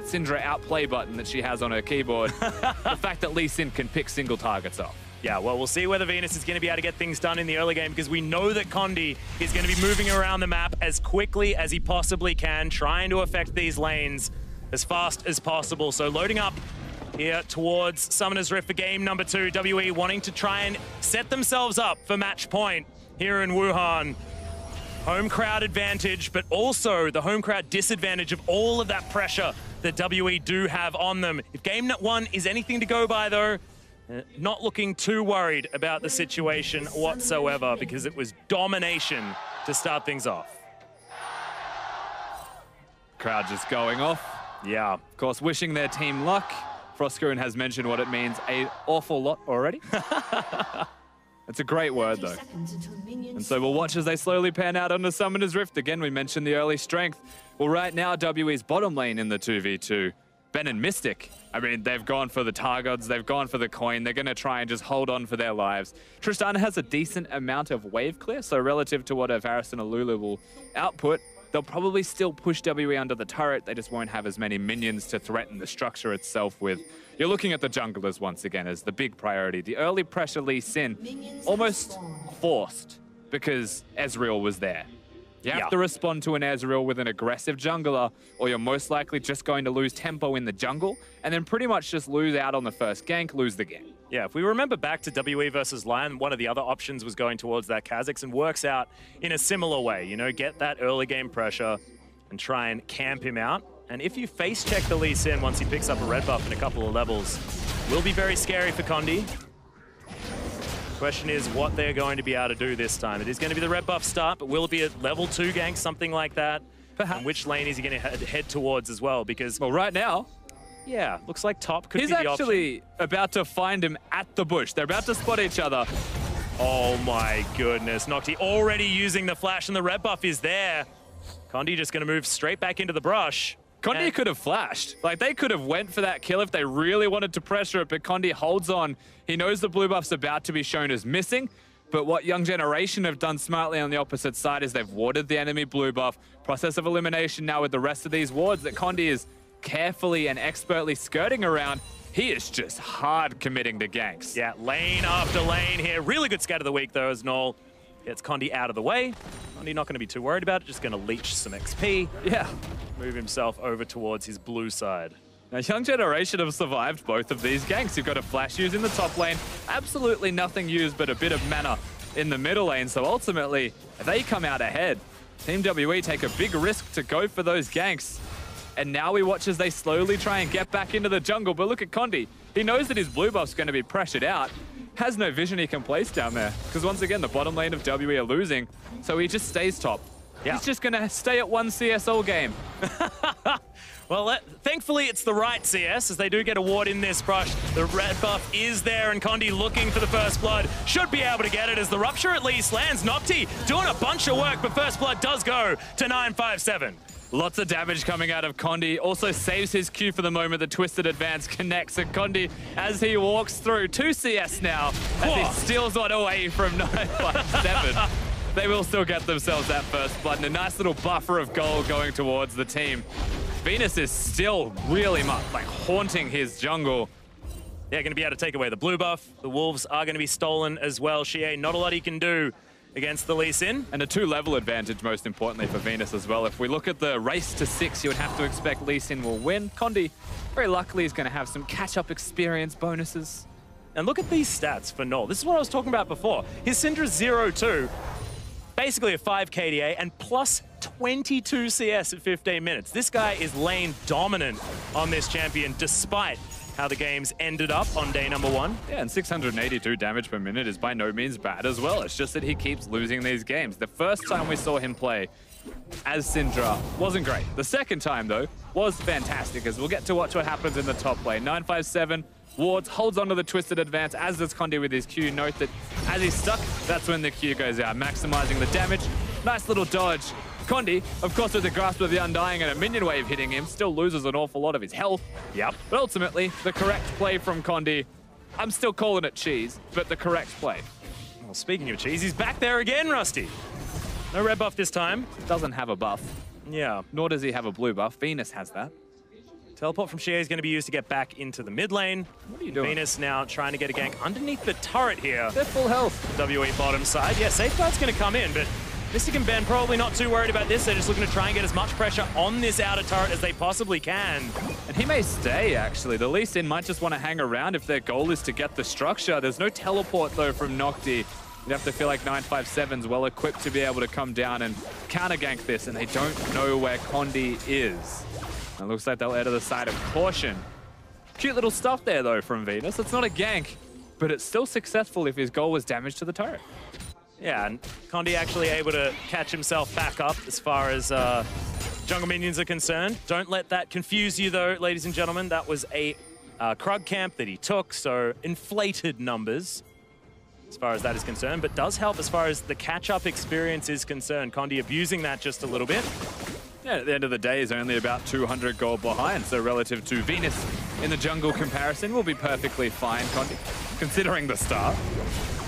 that Syndra outplay button that she has on her keyboard. The fact that Lee Sin can pick single targets off. Yeah, well, we'll see whether Venus is going to be able to get things done in the early game, because we know that Condi is going to be moving around the map as quickly as he possibly can, trying to affect these lanes as fast as possible. So loading up here towards Summoner's Rift for game number 2. WE wanting to try and set themselves up for match point here in Wuhan. Home crowd advantage, but also the home crowd disadvantage of all of that pressure that WE do have on them. If game 1 is anything to go by, though, not looking too worried about the situation whatsoever, because it was domination to start things off. Crowd just going off. Yeah. Of course, wishing their team luck. Frostgoon has mentioned what it means an awful lot already. It's a great word, though. And so we'll watch as they slowly pan out on the Summoner's Rift. Again, we mentioned the early strength. Well, right now, WE's bottom lane in the 2v2. Ben and Mystic, I mean, they've gone for the Targods, they've gone for the coin, they're going to try and just hold on for their lives. Tristana has a decent amount of wave clear, so relative to what Varus and Alulu will output, they'll probably still push WE under the turret, they just won't have as many minions to threaten the structure itself with. You're looking at the junglers once again as the big priority. The early pressure Lee Sin, almost forced, because Ezreal was there. You have to respond to an Ezreal with an aggressive jungler, or you're most likely just going to lose tempo in the jungle, and then pretty much just lose out on the first gank, lose the game. Yeah, if we remember back to WE versus Lion, one of the other options was going towards that Kha'Zix, and works out in a similar way. You know, get that early game pressure and try and camp him out. And if you face check the Lee Sin once he picks up a red buff in a couple of levels, will be very scary for Condi. Question is what they're going to be able to do this time. It is going to be the red buff start, but will it be a level 2 gank, something like that? Perhaps. And which lane is he going to head towards as well? Because, well, right now, yeah, looks like top could be the option. He's actually about to find him at the bush. They're about to spot each other. Oh my goodness, Nocti already using the flash, and the red buff is there. Condi just going to move straight back into the brush. Condi could have flashed. Like, they could have went for that kill if they really wanted to pressure it, but Condi holds on. He knows the blue buff's about to be shown as missing, but what Young Generation have done smartly on the opposite side is they've warded the enemy blue buff. Process of elimination now with the rest of these wards that Condi is carefully and expertly skirting around. He is just hard committing to ganks. Yeah, lane after lane here. Really good scat of the week, though, as Noel gets Condi out of the way. Condi not going to be too worried about it, just going to leech some XP. Yeah. Move himself over towards his blue side. Now, Young Generation have survived both of these ganks. You've got a flash use in the top lane, absolutely nothing used but a bit of mana in the middle lane. So ultimately, they come out ahead. Team WE take a big risk to go for those ganks. And now we watch as they slowly try and get back into the jungle. But look at Condi. He knows that his blue buff's going to be pressured out. Has no vision he can place down there. Because once again, the bottom lane of WE are losing. So he just stays top. Yeah. He's just going to stay at one CSO game. Well, thankfully, it's the right CS, as they do get a ward in this brush. The red buff is there, and Condi looking for the first blood. Should be able to get it, as the rupture at least lands. Nocti doing a bunch of work, but first blood does go to 957. Lots of damage coming out of Condi. Also saves his Q for the moment. The Twisted Advance connects. And Condi, as he walks through, 2 CS now, as he steals one away from 957. They will still get themselves that first blood. And a nice little buffer of gold going towards the team. Venus is still really much like haunting his jungle. They're going to be able to take away the blue buff. The wolves are going to be stolen as well. Xie, not a lot he can do against the Lee Sin. And a 2-level advantage, most importantly, for Venus as well. If we look at the race to 6, you would have to expect Lee Sin will win. Condi, very luckily, is going to have some catch-up experience bonuses. And look at these stats for Null. This is what I was talking about before. His Syndra's 0-2, basically a 5 KDA, and plus 22 CS at 15 minutes. This guy is lane dominant on this champion, despite how the games ended up on day number 1. Yeah, and 682 damage per minute is by no means bad as well. It's just that he keeps losing these games. The first time we saw him play as Syndra wasn't great. The second time, though, was fantastic, as we'll get to watch what happens in the top lane. 957 wards, holds onto the Twisted Advance, as does Condi with his Q. Note that as he's stuck, that's when the Q goes out, maximizing the damage. Nice little dodge. Condi, of course, with the Grasp of the Undying and a minion wave hitting him, still loses an awful lot of his health. Yep. But ultimately, the correct play from Condi, I'm still calling it cheese, but the correct play. Well, speaking of cheese, he's back there again, Rusty. No red buff this time. Doesn't have a buff. Yeah. Nor does he have a blue buff. Venus has that. Teleport from Xie is going to be used to get back into the mid lane. What are you doing? Venus now trying to get a gank underneath the turret here. They're full health. WE bottom side. Yeah, Safeguard's going to come in, but Mystic and Ben probably not too worried about this. They're just looking to try and get as much pressure on this outer turret as they possibly can. And he may stay, actually. The Lee Sin might just want to hang around if their goal is to get the structure. There's no teleport, though, from Nocti. You'd have to feel like 957's well equipped to be able to come down and counter gank this, and they don't know where Condi is. It looks like they'll enter the side of caution. Cute little stuff there, though, from Venus. It's not a gank, but it's still successful if his goal was damage to the turret. Yeah, and Condi actually able to catch himself back up as far as jungle minions are concerned. Don't let that confuse you, though, ladies and gentlemen. That was a Krug camp that he took, so inflated numbers as far as that is concerned, but does help as far as the catch-up experience is concerned. Condi abusing that just a little bit. Yeah, at the end of the day, he's only about 200 gold behind, so relative to Venus in the jungle comparison will be perfectly fine, Condi, considering the start.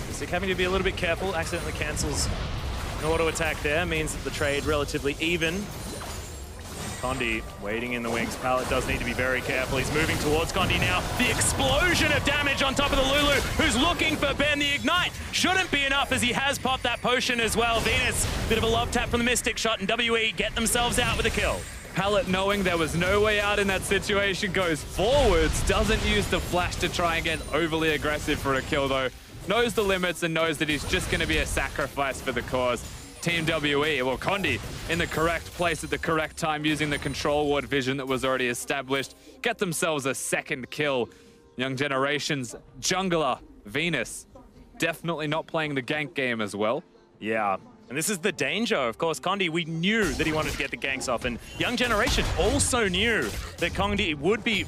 Mystic having to be a little bit careful, accidentally cancels an auto attack there, means that the trade relatively even. Condi waiting in the wings. Pallet does need to be very careful. He's moving towards Condi now. The explosion of damage on top of the Lulu, who's looking for Ben. The Ignite shouldn't be enough as he has popped that potion as well. Venus, bit of a love tap from the Mystic shot, and WE get themselves out with a kill. Pallet, knowing there was no way out in that situation, goes forwards, doesn't use the flash to try and get overly aggressive for a kill, though. Knows the limits and knows that he's just going to be a sacrifice for the cause. Team WE, well, Condi in the correct place at the correct time, using the control ward vision that was already established, get themselves a second kill. Young Generation's jungler, Venus, definitely not playing the gank game as well. Yeah, and this is the danger. Of course, Condi, we knew that he wanted to get the ganks off, and Young Generation also knew that Condi would be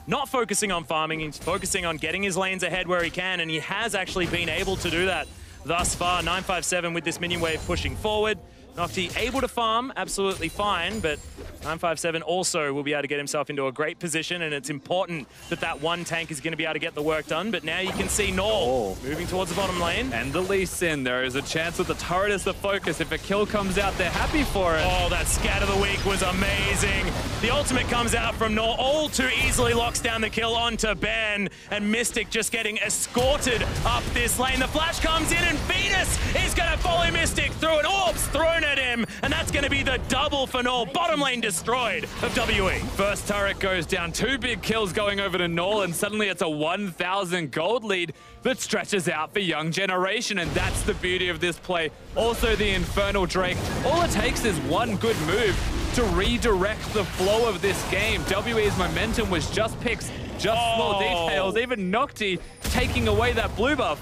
not focusing on farming, he's focusing on getting his lanes ahead where he can, and he has actually been able to do that thus far. 957 with this minion wave pushing forward. Nocti able to farm, absolutely fine, but 957 also will be able to get himself into a great position, and it's important that that one tank is going to be able to get the work done. But now you can see Null moving towards the bottom lane. And the Lee Sin, there is a chance that the turret is the focus. If a kill comes out, they're happy for it. Oh, that scat of the week was amazing. The ultimate comes out from Null, all too easily locks down the kill onto Ben, and Mystic just getting escorted up this lane. The flash comes in, and Venus is going to follow Mystic through an orbs thrown at him, and that's going to be the double for Null. Bottom lane destroyed of WE. First turret goes down, 2 big kills going over to Null, and suddenly it's a 1,000 gold lead that stretches out for Young Generation, and that's the beauty of this play. Also the Infernal Drake. All it takes is one good move to redirect the flow of this game. WE's momentum was just picks, just small details. Even Nocti taking away that blue buff.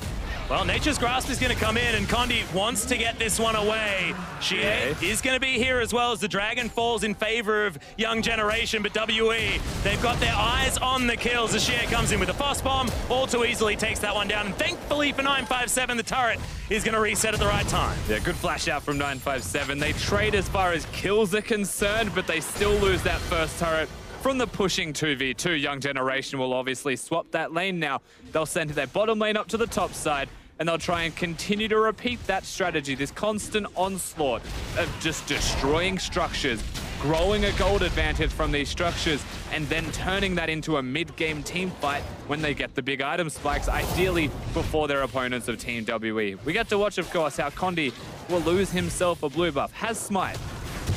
Well, Nature's Grasp is going to come in, and Condi wants to get this one away. Xie is going to be here as well as the Dragon falls in favor of Young Generation, but WE, they've got their eyes on the kills as Xie comes in with a Frost Bomb, all too easily takes that one down, and thankfully for 957, the turret is going to reset at the right time. Yeah, good flash out from 957. They trade as far as kills are concerned, but they still lose that first turret. From the pushing 2v2, Young Generation will obviously swap that lane now. They'll send their bottom lane up to the top side, and they'll try and continue to repeat that strategy, this constant onslaught of just destroying structures, growing a gold advantage from these structures, and then turning that into a mid-game team fight when they get the big item spikes, ideally before their opponents of Team WE. We get to watch, of course, how Condi will lose himself a blue buff. Has Smite.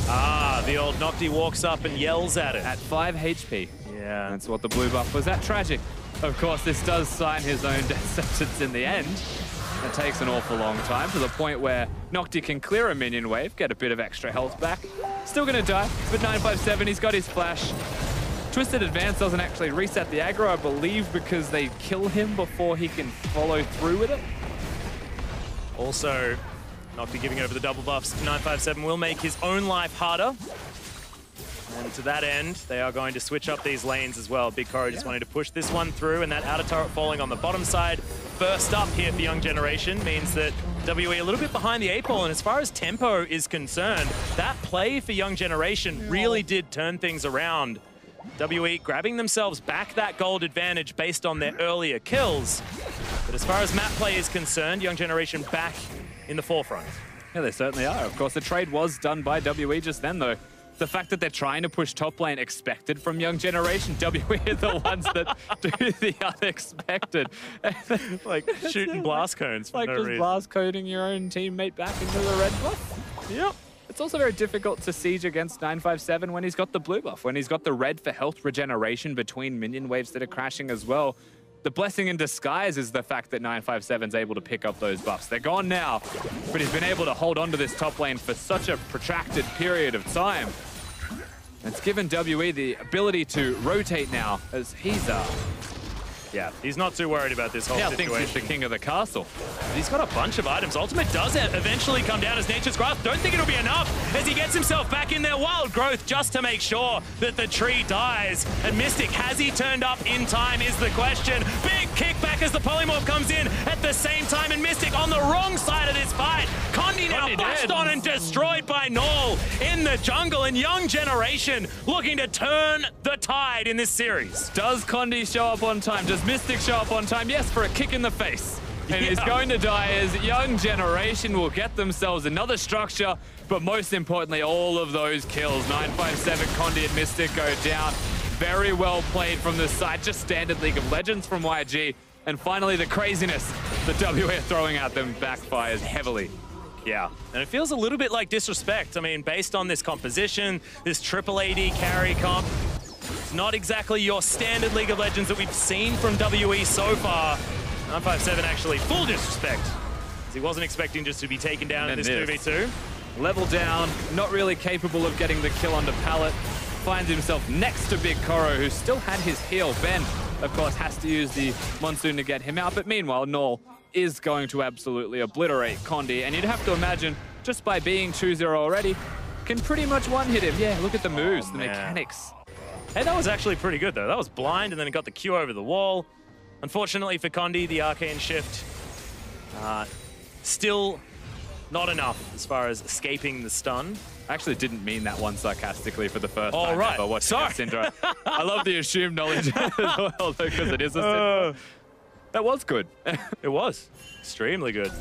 Ah, the old Nocti walks up and yells at it. At 5 HP. Yeah. That's what the blue buff was. That tragic. Of course, this does sign his own death sentence in the end. It takes an awful long time, to the point where Nocti can clear a minion wave, get a bit of extra health back. Still gonna die, but 957, he's got his flash. Twisted Advance doesn't actually reset the aggro, I believe, because they kill him before he can follow through with it. Also, Nocti giving over the double buffs. 957 will make his own life harder. And to that end, they are going to switch up these lanes as well. Big Coro just wanted to push this one through, and that outer turret falling on the bottom side. First up here for Young Generation means that WE a little bit behind the 8 ball, and as far as tempo is concerned, that play for Young Generation really did turn things around. WE grabbing themselves back that gold advantage based on their earlier kills. But as far as map play is concerned, Young Generation back in the forefront. Yeah, they certainly are. Of course, the trade was done by WE just then, though. the fact that they're trying to push top lane expected from Young Generation. WE are the ones that do the unexpected. Like shooting blast cones for like no just reason. blast coding your own teammate back into the red buff. Yep. It's also very difficult to siege against 957 when he's got the blue buff, when he's got the red for health regeneration between minion waves that are crashing as well. The blessing in disguise is the fact that 957's able to pick up those buffs. They're gone now, but he's been able to hold on to this top lane for such a protracted period of time. It's given WE the ability to rotate now, as Yeah, he's not too worried about this whole situation. thinks he's the king of the castle. He's got a bunch of items. Ultimate does eventually come down as Nature's Grasp. Don't think it'll be enough as he gets himself back in there. Wild Growth just to make sure that the tree dies. And Mystic, has he turned up in time is the question. Big kickback as the Polymorph comes in at the same time. And Mystic on the wrong side of this fight. Condi now flashed on and destroyed by Null in the jungle. And Young Generation looking to turn the tide in this series. Does Condi show up on time? Does Mystic show up on time? Yes, for a kick in the face. And he's going to die as Young Generation will get themselves another structure, but most importantly, all of those kills. 957, Condi and Mystic go down. Very well played from the side, just standard League of Legends from YG. And finally, the craziness that WE are throwing at them backfires heavily. Yeah, and it feels a little bit like disrespect. I mean, based on this composition, this triple AD carry comp, it's not exactly your standard League of Legends that we've seen from WE so far. 957 actually full disrespect, as he wasn't expecting just to be taken down in this 2v2. Level down, not really capable of getting the kill onto Pallet. Finds himself next to Big Koro, who still had his heal. Ben, of course, has to use the Monsoon to get him out, but meanwhile, Null is going to absolutely obliterate Condi, and you'd have to imagine, just by being 2-0 already, can pretty much one-hit him. Yeah, look at the moves, the mechanics. Hey, that was actually pretty good, though. That was blind, and then it got the Q over the wall. Unfortunately for Condi, the Arcane Shift still not enough as far as escaping the stun. I actually didn't mean that one sarcastically for the first time right. ever watching Syndra. I love the assumed knowledge as well, because it is a Syndra. That was good. It was. Extremely good.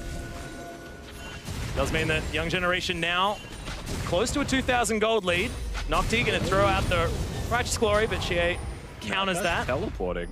Does mean that Young Generation now close to a 2,000 gold lead. Nocti going to throw out the Righteous Glory, but she counters that. Teleporting.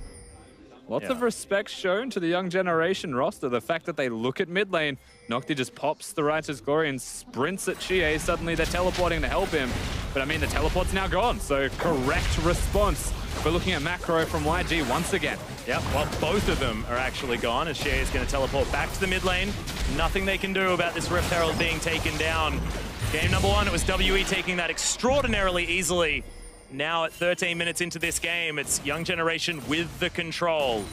Lots of respect shown to the Young Generation roster. The fact that they look at mid lane, Nocti just pops the Righteous Glory and sprints at Chie. Suddenly they're teleporting to help him. But I mean, the teleport's now gone, so correct response. We're looking at macro from YG once again. Yep, well, both of them are actually gone as Chie is going to teleport back to the mid lane. Nothing they can do about this Rift Herald being taken down. Game number one, it was WE taking that extraordinarily easily. Now at 13 minutes into this game, it's Young Generation with the control.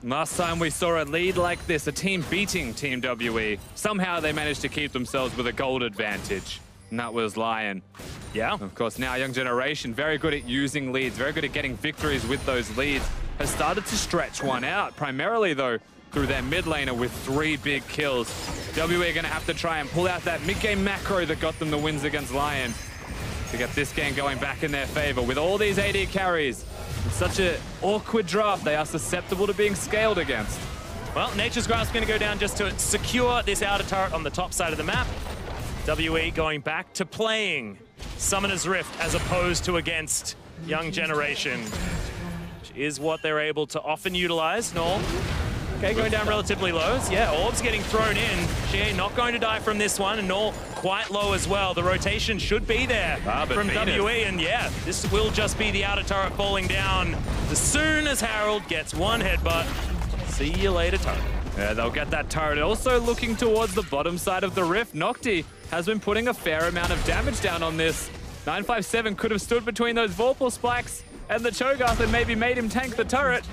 Last time we saw a lead like this, a team beating Team WE, somehow they managed to keep themselves with a gold advantage. And that was Lion. Yeah. Of course, now Young Generation, very good at using leads, very good at getting victories with those leads, has started to stretch one out, primarily though, through their mid laner with 3 big kills. WE are going to have to try and pull out that mid-game macro that got them the wins against Lion to get this game going back in their favor. With all these AD carries, it's such an awkward draft, they are susceptible to being scaled against. Well, Nature's Grasp going to go down just to secure this outer turret on the top side of the map. WE going back to playing Summoner's Rift as opposed to against Young Generation, which is what they're able to often utilize. Null, okay, going down relatively low. Yeah, Orb's getting thrown in. She not going to die from this one, and Null quite low as well. The rotation should be there from WE, and yeah, this will just be the outer turret falling down as soon as Harold gets one headbutt. See you later, turret. Yeah, they'll get that turret. Also looking towards the bottom side of the Rift, Nocti has been putting a fair amount of damage down on this. 957 could have stood between those Vorpal spikes and the Cho'Gath and maybe made him tank the turret,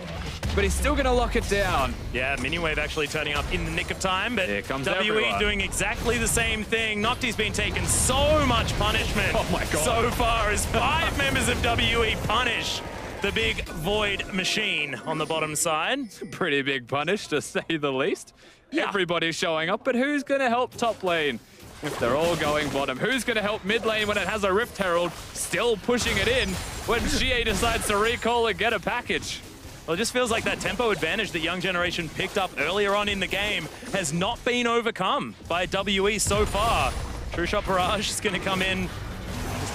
but he's still going to lock it down. Yeah, Minion Wave actually turning up in the nick of time, but Here comes WE everyone. doing exactly the same thing. Nocti's been taking so much punishment so far as 5 members of WE punish the big Void machine on the bottom side. Pretty big punish, to say the least. Yeah. Everybody's showing up, but who's going to help top lane if they're all going bottom? Who's going to help mid lane when it has a Rift Herald still pushing it in when Chie decides to recall and get a package? Well, it just feels like that tempo advantage that Young Generation picked up earlier on in the game has not been overcome by WE so far. True Shot Barrage is going to come in.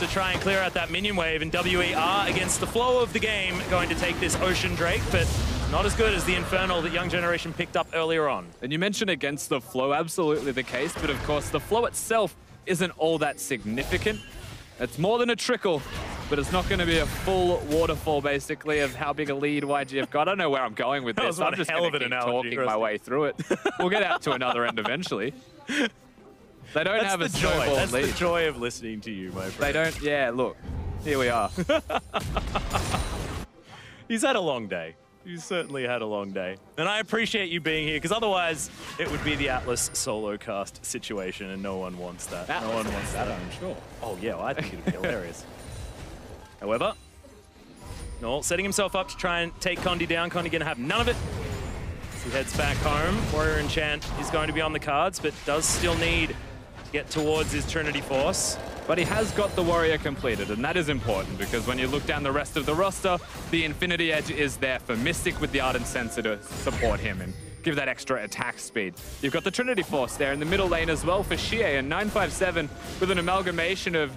to try and clear out that minion wave, and WE are, against the flow of the game, going to take this Ocean Drake, but not as good as the Infernal that Young Generation picked up earlier on. And you mentioned against the flow, absolutely the case, but of course the flow itself isn't all that significant. It's more than a trickle, but it's not going to be a full waterfall, basically, of how big a lead YG have got. I don't know where I'm going with this. I'm just going to keep talking my way through it. We'll get out to another end eventually. They don't have a snowball lead. That's the joy of listening to you, my friend. They don't, yeah, look, here we are. He's had a long day. You certainly had a long day. And I appreciate you being here, because otherwise it would be the Atlas solo cast situation, and no one wants that. No one wants that, I'm sure. Oh, yeah, well, I think it'd be hilarious. However, Noel setting himself up to try and take Condi down. Condi going to have none of it. As he heads back home, Warrior Enchant is going to be on the cards, but does still need to get towards his Trinity Force. But he has got the Warrior completed, and that is important, because when you look down the rest of the roster, the Infinity Edge is there for Mystic with the Ardent Sensor to support him and give that extra attack speed. You've got the Trinity Force there in the middle lane as well for Xie, and 957 with an amalgamation of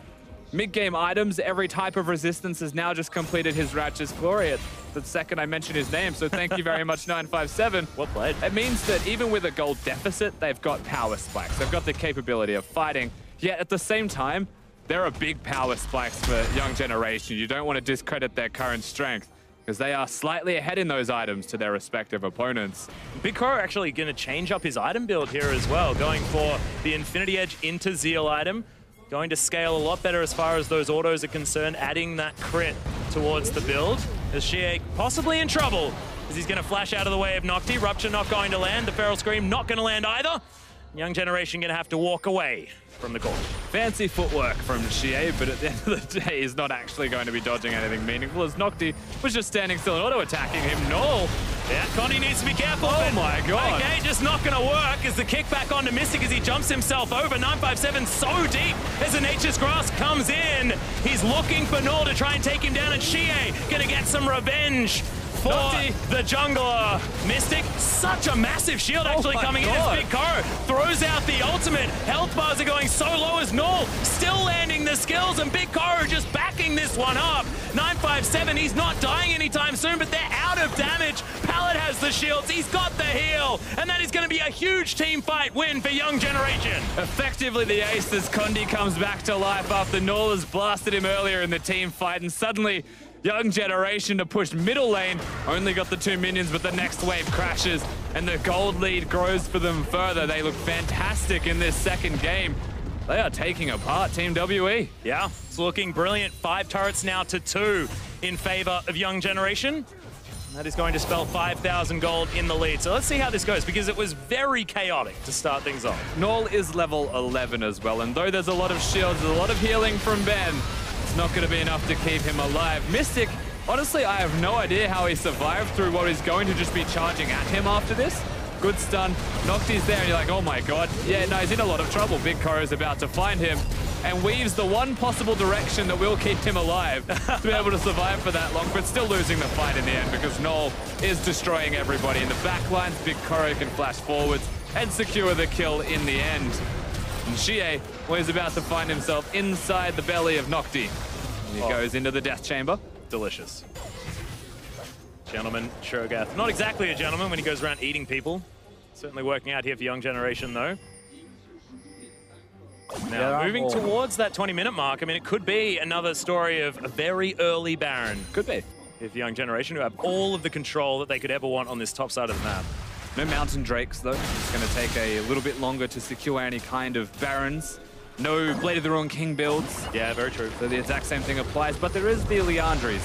mid-game items. Every type of resistance has now just completed his Righteous Glory. It's the second I mentioned his name, so thank you very much, 957. Well played. It means that even with a gold deficit, they've got power spikes. They've got the capability of fighting, yet at the same time, there are big power spikes for Young Generation. You don't want to discredit their current strength, because they are slightly ahead in those items to their respective opponents. Big Crow actually going to change up his item build here as well, going for the Infinity Edge into Zeal item. Going to scale a lot better as far as those autos are concerned, adding that crit towards the build. As Xie possibly in trouble, as he's going to flash out of the way of Nocti. Rupture not going to land, the Feral Scream not going to land either. Young Generation going to have to walk away from the court. Fancy footwork from Xie, but at the end of the day, he's not actually going to be dodging anything meaningful, as Nocti was just standing still and auto-attacking him. No! Yeah, Condi needs to be careful. Oh my god. Okay, just not going to work as the kickback onto Mystic as he jumps himself over. 957 so deep as the Nature's Grasp comes in. He's looking for Null to try and take him down, and Xie going to get some revenge for the jungler. Mystic, such a massive shield actually coming in as Big Koro throws out the ultimate. Health bars are going so low as Null still landing the skills, and Big Koro just backing this one up. 957, he's not dying anytime soon, but they're out of damage. Pallet has the shields, he's got the heal, and that is going to be a huge team fight win for Young Generation. Effectively the ace as Condi comes back to life after Null has blasted him earlier in the team fight, and suddenly Young Generation to push middle lane. Only got the 2 minions, but the next wave crashes and the gold lead grows for them further. They look fantastic in this second game. They are taking apart Team WE. Yeah, it's looking brilliant. 5 turrets now to 2 in favor of Young Generation. That is going to spell 5,000 gold in the lead. So let's see how this goes, because it was very chaotic to start things off. Null is level 11 as well, and though there's a lot of shields, there's a lot of healing from Ben, it's not going to be enough to keep him alive. Mystic, honestly, I have no idea how he survived through what is going to just be charging at him after this. Good stun. Nocti's there, and you're like, oh my god. Yeah, no, he's in a lot of trouble. Big Koro's about to find him and weaves the one possible direction that will keep him alive to be able to survive for that long, but still losing the fight in the end because Null is destroying everybody in the back lines. Big Koro can flash forwards and secure the kill in the end. And Xie, well, he's about to find himself inside the belly of Nocti. And he goes into the death chamber. Delicious. Gentleman, Shogath. Not exactly a gentleman when he goes around eating people. Certainly working out here for Young Generation, though. Now, moving towards that 20-minute mark, I mean, it could be another story of a very early Baron. Could be. If the Young Generation, who have all of the control that they could ever want on this top side of the map. No Mountain Drakes, though. It's going to take a little bit longer to secure any kind of Barons. No Blade of the Ruined King builds. Yeah, very true. So the exact same thing applies, but there is the Liandry's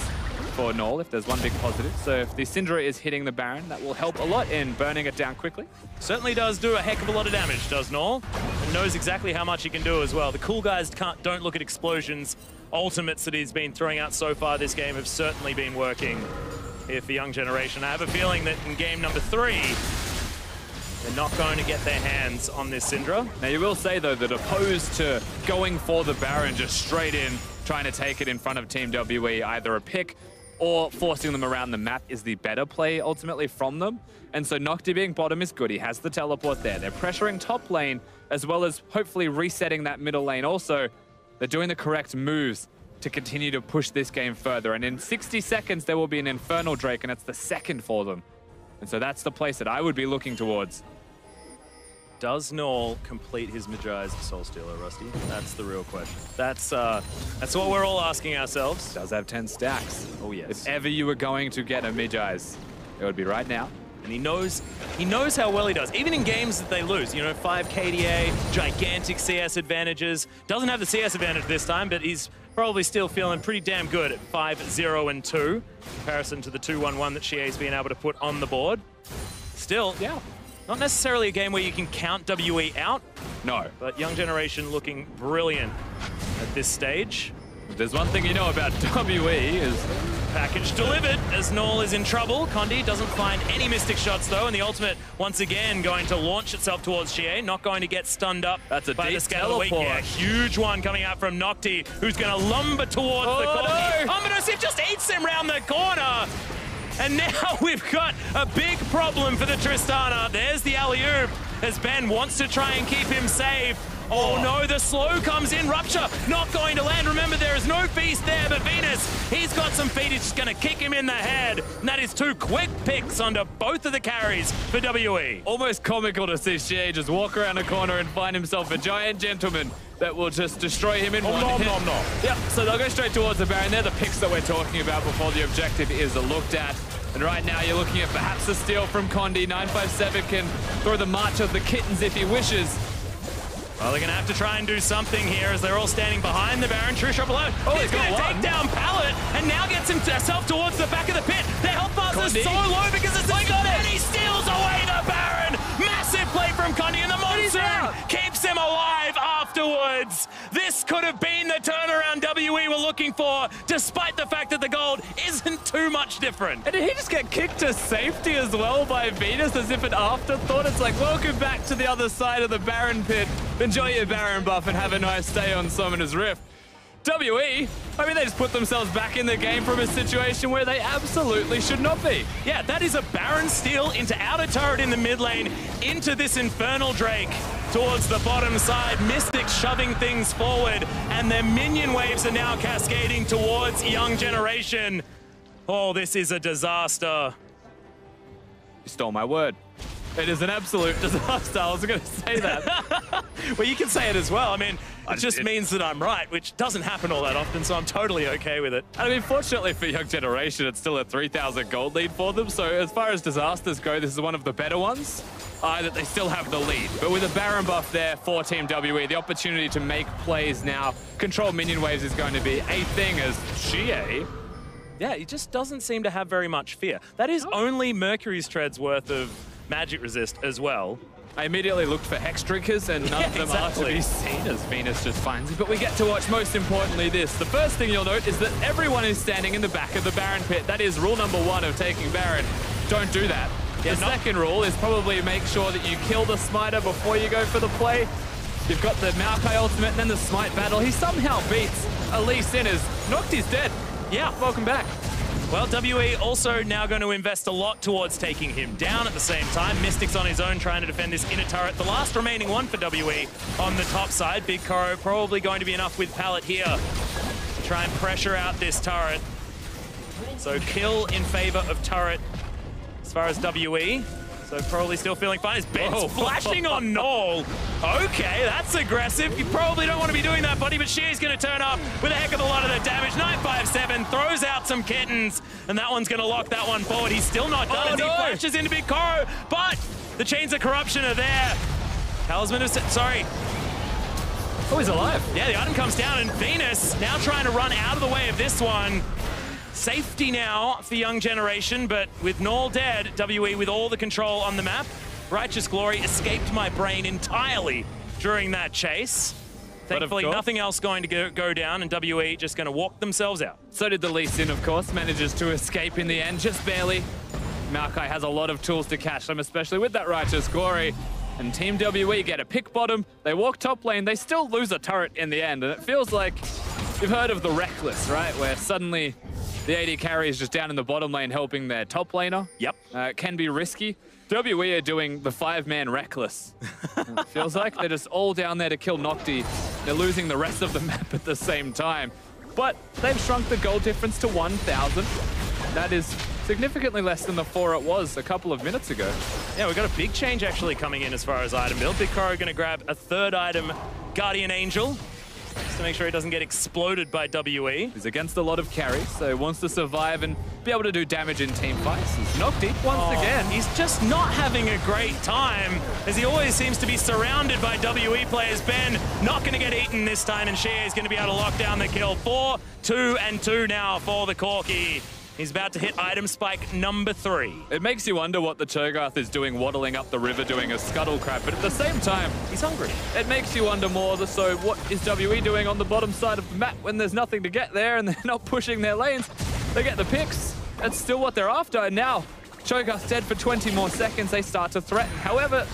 for Null, if there's one big positive. So if the Syndra is hitting the Baron, that will help a lot in burning it down quickly. Certainly does do a heck of a lot of damage, does Null. And knows exactly how much he can do as well. The cool guys don't look at explosions. Ultimates that he's been throwing out so far this game have certainly been working here for Young Generation. I have a feeling that in game number 3, they're not going to get their hands on this Syndra. Now you will say though that opposed to going for the Baron just straight in, trying to take it in front of Team WE, either a pick or forcing them around the map is the better play ultimately from them. And so Nocti being bottom is good. He has the teleport there. They're pressuring top lane as well as hopefully resetting that middle lane also. They're doing the correct moves to continue to push this game further. And in 60 seconds, there will be an Infernal Drake, and it's the second for them. And so that's the place that I would be looking towards. Does Null complete his Magi's Soul Stealer, Rusty? That's the real question. That's what we're all asking ourselves. Does have 10 stacks. Oh, yes. If ever you were going to get a Magi's, it would be right now. And he knows how well he does. Even in games that they lose, you know, 5 KDA, gigantic CS advantages. Doesn't have the CS advantage this time, but he's probably still feeling pretty damn good at 5-0-2 in comparison to the 2-1-1 that Xie's been able to put on the board. Still, yeah, not necessarily a game where you can count WE out. No. But Young Generation looking brilliant at this stage. If there's one thing you know about WE is... Package delivered as Null is in trouble. Condi doesn't find any Mystic shots though, and the ultimate once again going to launch itself towards Xie, not going to get stunned up by the Scale of the Week. Yeah, huge one coming out from Nocti, who's going to lumber towards the Condi. No. Ominous just eats him round the corner. And now we've got a big problem for the Tristana. There's the alley-oop as Ben wants to try and keep him safe. Oh no, the slow comes in. Rupture not going to land. Remember, there is no feast there, but Venus, he's got some feet. He's just going to kick him in the head. And that is 2 quick picks onto both of the carries for WE. Almost comical to see Xie just walk around a corner and find himself a giant gentleman that will just destroy him in one hit. Yep, so they'll go straight towards the Baron. They're the picks that we're talking about before the objective is looked at. And right now you're looking at perhaps a steal from Condi. 957 can throw the March of the Kittens if he wishes. Well, they're going to have to try and do something here as they're all standing behind the Baron. True shot below. Oh, he's going to take down Pallet and now gets himself towards the back of the pit. Their health bars are so low because it's and he steals away the Baron. Massive play from Condi, and the Monsoon keeps him alive afterwards. This could have been the turnaround WE were looking for, despite the fact that the gold isn't too much different. And did he just get kicked to safety as well by Venus as if an afterthought? It's like, welcome back to the other side of the Baron pit. Enjoy your Baron buff and have a nice day on Summoner's Rift. WE, I mean, they just put themselves back in the game from a situation where they absolutely should not be. Yeah, that is a Baron steal into outer turret in the mid lane, into this Infernal Drake towards the bottom side. Mystic shoving things forward, and their minion waves are now cascading towards Young Generation. Oh, this is a disaster. You stole my word. It is an absolute disaster. I was going to say that. Well, you can say it as well. I mean, it just means that I'm right, which doesn't happen all that often, so I'm totally okay with it. I mean, fortunately for Young Generation, it's still a 3,000 gold lead for them. So as far as disasters go, this is one of the better ones, that they still have the lead. But with a Baron buff there for Team WE, the opportunity to make plays now, control minion waves is going to be a thing as Xie. Yeah, he just doesn't seem to have very much fear. That is only Mercury's Tread's worth of magic resist as well. I immediately looked for Hex Drinkers and none of them are to be seen as Venus just finds it. But we get to watch, most importantly, this. The first thing you'll note is that everyone is standing in the back of the Baron pit. That is rule number 1 of taking Baron. Don't do that. The second rule is probably make sure that you kill the Smiter before you go for the play. You've got the Maokai ultimate and then the Smite battle. He somehow beats Elise Sinners. Nocti's dead. Yeah, welcome back. Well, WE also now going to invest a lot towards taking him down at the same time. Mystic's on his own trying to defend this inner turret. The last remaining one for WE on the top side. Big Koro probably going to be enough with Pallet here to try and pressure out this turret. So kill in favor of turret as far as WE. So probably still feeling fine. As Ben's flashing on Null. Okay, that's aggressive. You probably don't want to be doing that, buddy, but Xie's going to turn up with a heck of a lot of the damage. 957 throws out some kittens, and that one's going to lock that one forward. He's still not done as he flashes into Big Koro, but the chains of corruption are there. Talisman is, sorry. Oh, he's alive. Yeah, the item comes down, and Venus now trying to run out of the way of this one. Safety now for Young Generation, but with Null dead, WE with all the control on the map. Righteous Glory escaped my brain entirely during that chase. Thankfully, nothing else going to go down, and WE just going to walk themselves out. So did the Lee Sin, of course, manages to escape in the end, just barely. Maokai has a lot of tools to catch them, especially with that Righteous Glory. And Team WE get a pick bottom, they walk top lane, they still lose a turret in the end, and it feels like you've heard of the Reckless, right? Where suddenly The AD carry is just down in the bottom lane helping their top laner. Yep. It can be risky. WE are doing the 5-man reckless. It feels like they're just all down there to kill Nocti. They're losing the rest of the map at the same time. But they've shrunk the goal difference to 1,000. That is significantly less than the 4 it was a couple of minutes ago. Yeah, we've got a big change actually coming in as far as item build. Big Koro going to grab a 3rd item, Guardian Angel, just to make sure he doesn't get exploded by WE. He's against a lot of carries, so he wants to survive and be able to do damage in team fights. He's Nocti once again. He's just not having a great time, as he always seems to be surrounded by WE players. Ben not going to get eaten this time, and Shea is going to be able to lock down the kill. 4, 2, and 2 now for the Corki. He's about to hit item spike number 3. It makes you wonder what the Cho'Gath is doing, waddling up the river, doing a scuttle crab, but at the same time, he's hungry. It makes you wonder more, so what is WE doing on the bottom side of the map when there's nothing to get there and they're not pushing their lanes? They get the picks. That's still what they're after, and now Cho'Gath's dead for 20 more seconds. They start to threaten. However,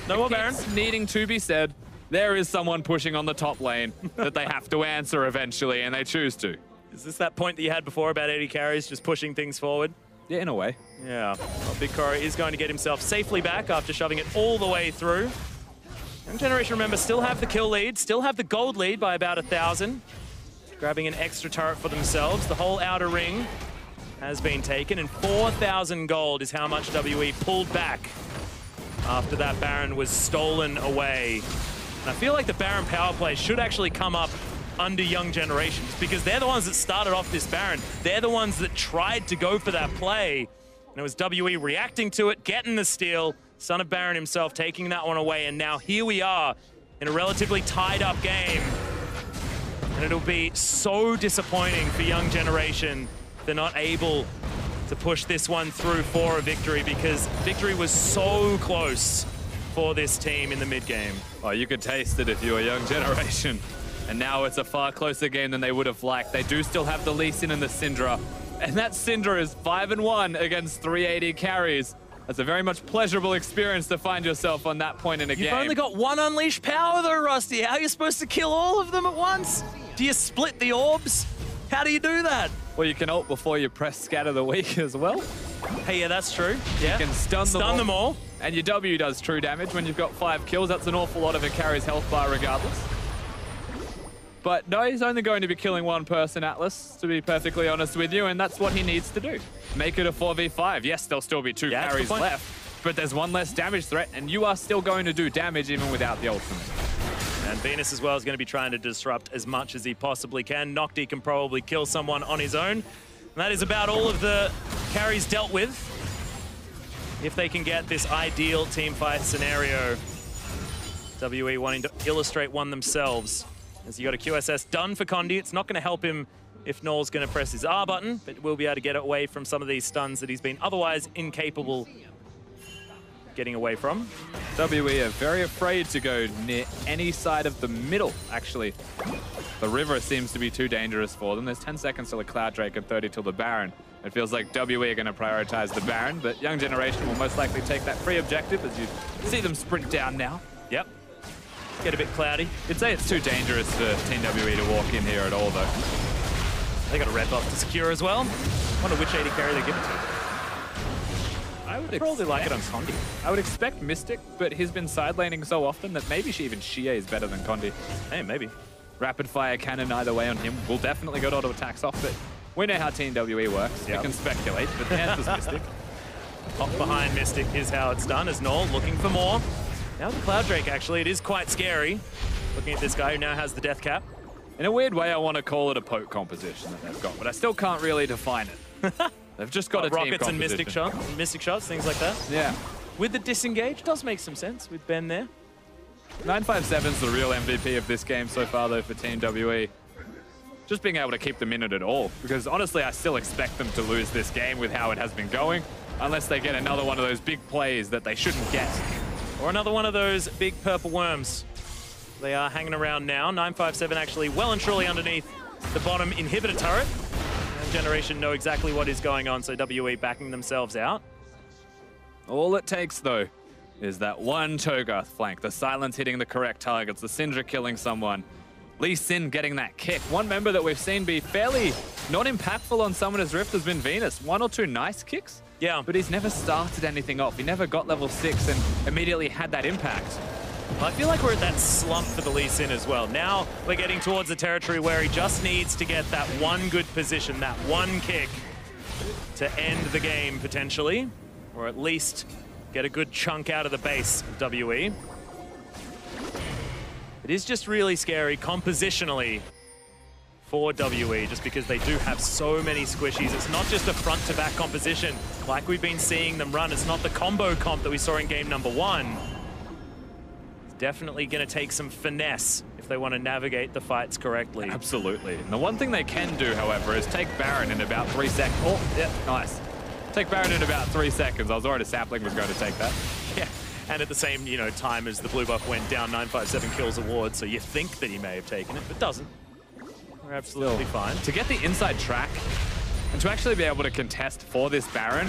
no more Baron. Needing to be said, there is someone pushing on the top lane that they have to answer eventually, and they choose to. Is this that point that you had before about AD carries just pushing things forward? Yeah, in a way. Yeah. Well, Big Koro is going to get himself safely back after shoving it all the way through. Young Generation, remember, still have the kill lead, still have the gold lead by about 1,000. Grabbing an extra turret for themselves. The whole outer ring has been taken, and 4,000 gold is how much WE pulled back after that Baron was stolen away. And I feel like the Baron power play should actually come up under Young Generations, because they're the ones that started off this Baron. They're the ones that tried to go for that play. And it was WE reacting to it, getting the steal, Son of Baron himself taking that one away, and now here we are in a relatively tied up game. And it'll be so disappointing for Young Generation. They're not able to push this one through for a victory, because victory was so close for this team in the mid game. Oh, you could taste it if you were Young Generation. And now it's a far closer game than they would have liked. They do still have the Lee Sin and the Syndra. And that Syndra is 5-1 against 380 carries. That's a very much pleasurable experience to find yourself on that point in a game. You've only got one unleashed power though, Rusty. How are you supposed to kill all of them at once? Do you split the orbs? How do you do that? Well, you can ult before you press Scatter the Weak as well. Hey, yeah, that's true. Yeah. You can stun them all. And your W does true damage when you've got 5 kills. That's an awful lot of a carry's health bar regardless. But no, he's only going to be killing one person, Atlas, to be perfectly honest with you, and that's what he needs to do. Make it a 4v5. Yes, there'll still be 2 carries left, but there's one less damage threat, and you are still going to do damage even without the ultimate. And Venus as well is going to be trying to disrupt as much as he possibly can. Nocti can probably kill someone on his own. And that is about all of the carries dealt with. If they can get this ideal team fight scenario, WE wanting to illustrate one themselves. As you got a QSS done for Condi, it's not going to help him if Noel's going to press his R button, but we'll be able to get away from some of these stuns that he's been otherwise incapable getting away from. WE are very afraid to go near any side of the middle, actually. The river seems to be too dangerous for them. There's 10 seconds till the Cloud Drake and 30 till the Baron. It feels like WE are going to prioritize the Baron, but Young Generation will most likely take that free objective as you see them sprint down now. Yep. Get a bit cloudy. You'd say it's too dangerous for Team WE to walk in here at all, though. They got a red buff to secure as well. Wonder which AD carry they give it to. I would probably like it on Condi. I would expect Mystic, but he's been side laning so often that maybe even Shea is better than Condi. Hey, maybe. Rapid fire cannon either way on him. We'll definitely go to auto attacks off, but we know how Team WE works. Yep. We can speculate, but the answer's Mystic. Off behind Mystic is how it's done, as Noel looking for more. Now the Cloud Drake, actually, it is quite scary. Looking at this guy who now has the death cap. In a weird way, I want to call it a poke composition that they've got, but I still can't really define it. They've just got a rockets team and mystic shots, things like that. Yeah. With the disengage, does make some sense with Ben there. 957's the real MVP of this game so far, though, for Team WE. Just being able to keep them in it at all, because honestly, I still expect them to lose this game with how it has been going, unless they get another one of those big plays that they shouldn't get. Or another one of those big purple worms. They are hanging around now. 957 actually well and truly underneath the bottom inhibitor turret. And Generation know exactly what is going on, so WE backing themselves out. All it takes, though, is that one Cho'Gath flank, the silence hitting the correct targets, the Syndra killing someone, Lee Sin getting that kick. One member that we've seen be fairly not impactful on Summoner's Rift has been Venus. 1 or 2 nice kicks. Yeah. But he's never started anything off. He never got level 6 and immediately had that impact. I feel like we're at that slump for the Lee Sin as well. Now we're getting towards the territory where he just needs to get that one good position, that one kick to end the game potentially, or at least get a good chunk out of the base of WE. It is just really scary compositionally for WE, just because they do have so many squishies. It's not just a front-to-back composition like we've been seeing them run. It's not the combo comp that we saw in game number 1. It's definitely going to take some finesse if they want to navigate the fights correctly. Absolutely. And the one thing they can do, however, is take Baron in about 3 seconds. Oh, yeah, nice. Take Baron in about 3 seconds. I was worried a sapling was going to take that. Yeah. And at the same, time as the blue buff went down, 957 kills award, so you think that he may have taken it, but doesn't. We're absolutely fine. To get the inside track and to actually be able to contest for this Baron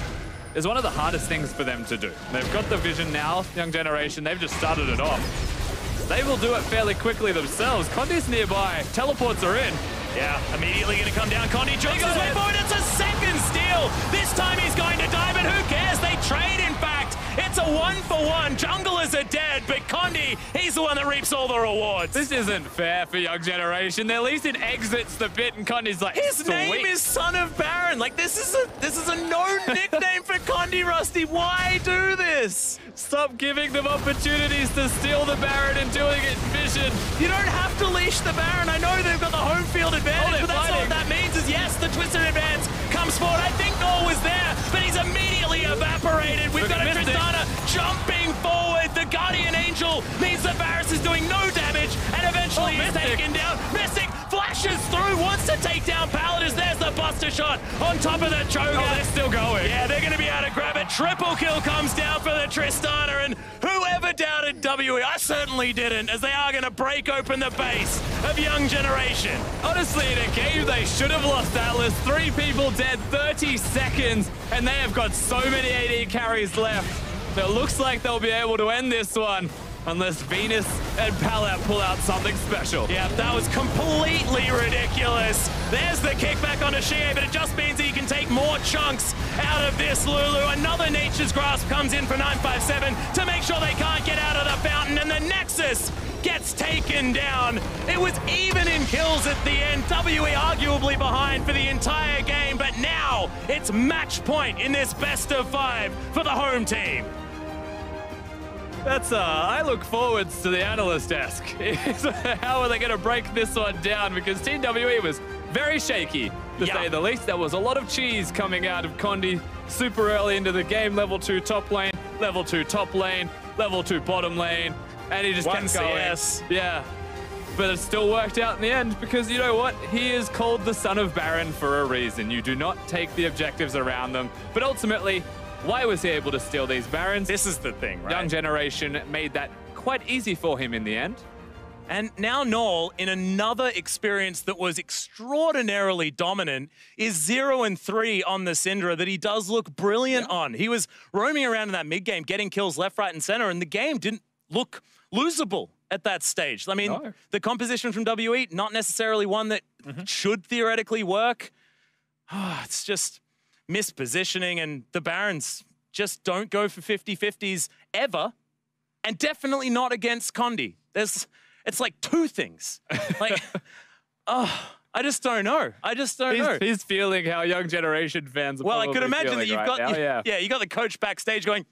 is one of the hardest things for them to do. They've got the vision now, Young Generation, they've just started it off. They will do it fairly quickly themselves. Condi's nearby, teleports are in. Yeah, immediately going to come down. Condi jogs his way forward. It's a second steal. This time he's going to die, but who cares? They trade, in fact. It's a 1-for-1. Junglers are dead, but Condi, he's the one that reaps all the rewards. This isn't fair for Young Generation. At least it exits the bit, and Condi's like, his name is Son of Baron. Like, this is a known nickname for Condi, Rusty. Why do this? Stop giving them opportunities to steal the Baron and doing it in vision. You don't have to leash the Baron. I know they've got the home field advantage, but that's not what that means. Is yes, the Twisted Advance comes forward. I think Noel was there, but he's immediately evaporated. We've got a Tristana jumping forward. The Guardian Angel means that Varus is doing no damage, and eventually he's taken down. Mystic flashes through, wants to take down Paladins. There's the Buster Shot on top of the Choga. Oh, they're still going. Yeah, they're going to be able to grab it. Triple kill comes down for the Tristana, and whoever doubted WE, I certainly didn't, as they are going to break open the base of Young Generation. Honestly, in a game they should have lost Atlas. 3 people dead, 30 seconds, and they have got so many AD carries left. So it looks like they'll be able to end this one, unless Venus and Palat pull out something special. Yeah, that was completely ridiculous. There's the kickback onto Shea, but it just means that he can take more chunks out of this Lulu. Another Nature's Grasp comes in for 957 to make sure they can't get out of the fountain, and the Nexus gets taken down. It was even in kills at the end. WE arguably behind for the entire game, but now it's match point in this best of 5 for the home team. That's I look forwards to the analyst desk. How are they going to break this one down? Because Team WE was very shaky, to say the least. There was a lot of cheese coming out of Condi super early into the game. Level 2 top lane, level 2 top lane, level 2 bottom lane, and he just kept going. CS. Yeah, but it still worked out in the end, because you know what? He is called the Son of Baron for a reason. You do not take the objectives around them, but ultimately, why was he able to steal these Barons? This is the thing, right? Young Generation made that quite easy for him in the end. And now Noel, in another experience that was extraordinarily dominant, is 0-3 on the Syndra that he does look brilliant on. He was roaming around in that mid game, getting kills left, right, and center, and the game didn't look losable at that stage. I mean, the composition from WE, not necessarily one that should theoretically work. It's just mispositioning, and the Barons just don't go for 50-50s ever, and definitely not against Condi. It's like 2 things. Like, I just don't know. I just don't know. He's feeling how Young Generation fans are I could imagine that you've got you got the coach backstage going,